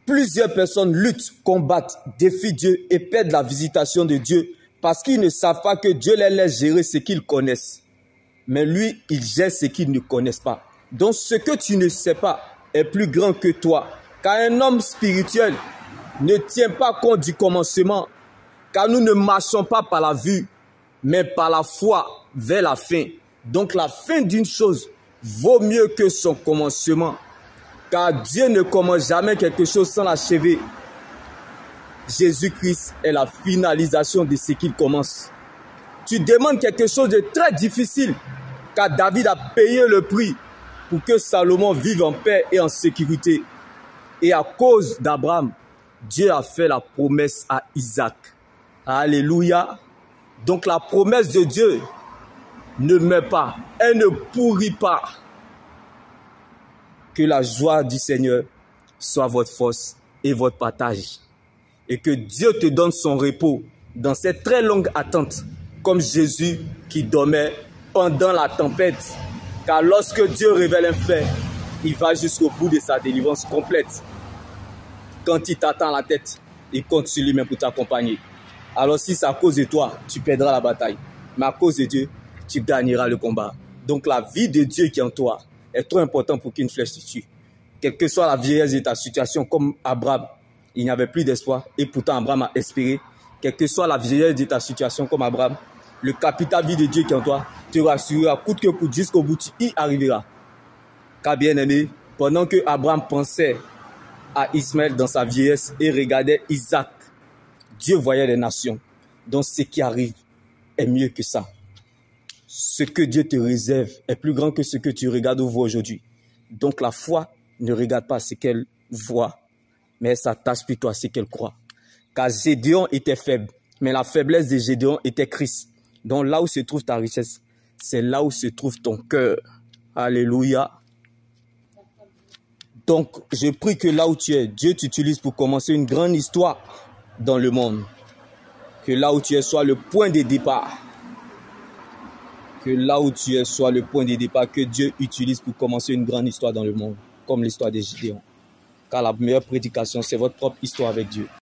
Plusieurs personnes luttent, combattent, défient Dieu et perdent la visitation de Dieu parce qu'ils ne savent pas que Dieu les laisse gérer ce qu'ils connaissent. Mais lui, il gère ce qu'ils ne connaissent pas. Donc ce que tu ne sais pas est plus grand que toi. Car un homme spirituel ne tient pas compte du commencement. Car nous ne marchons pas par la vue, mais par la foi vers la fin. Donc la fin d'une chose vaut mieux que son commencement. Car Dieu ne commence jamais quelque chose sans l'achever. Jésus-Christ est la finalisation de ce qu'il commence. Tu demandes quelque chose de très difficile, car David a payé le prix pour que Salomon vive en paix et en sécurité. Et à cause d'Abraham, Dieu a fait la promesse à Isaac. Alléluia. Donc la promesse de Dieu ne meurt pas, elle ne pourrit pas. Que la joie du Seigneur soit votre force et votre partage. Et que Dieu te donne son repos dans cette très longue attente, comme Jésus qui dormait pendant la tempête. Car lorsque Dieu révèle un fait, il va jusqu'au bout de sa délivrance complète. Quand il t'attend à la tête, il compte sur lui-même pour t'accompagner. Alors si c'est à cause de toi, tu perdras la bataille. Mais à cause de Dieu, tu gagneras le combat. Donc la vie de Dieu qui est en toi est trop important pour qu'une flèche te tue. Quelle que soit la vieillesse de ta situation, comme Abraham, il n'y avait plus d'espoir et pourtant Abraham a espéré. Quelle que soit la vieillesse de ta situation, comme Abraham, le capital vie de Dieu qui est en toi te rassurera coûte que coûte jusqu'au bout, tu y arriveras. Car bien aimé, pendant que Abraham pensait à Ismaël dans sa vieillesse et regardait Isaac, Dieu voyait les nations. Donc ce qui arrive est mieux que ça. Ce que Dieu te réserve est plus grand que ce que tu regardes ou vois aujourd'hui. Donc la foi ne regarde pas ce qu'elle voit, mais elle s'attache plutôt à ce qu'elle croit. Car Gédéon était faible, mais la faiblesse de Gédéon était Christ. Donc là où se trouve ta richesse, c'est là où se trouve ton cœur. Alléluia. Donc je prie que là où tu es, Dieu t'utilise pour commencer une grande histoire dans le monde. Que là où tu es soit le point de départ. Que là où tu es soit le point de départ que Dieu utilise pour commencer une grande histoire dans le monde, comme l'histoire de Gédéon. Car la meilleure prédication, c'est votre propre histoire avec Dieu.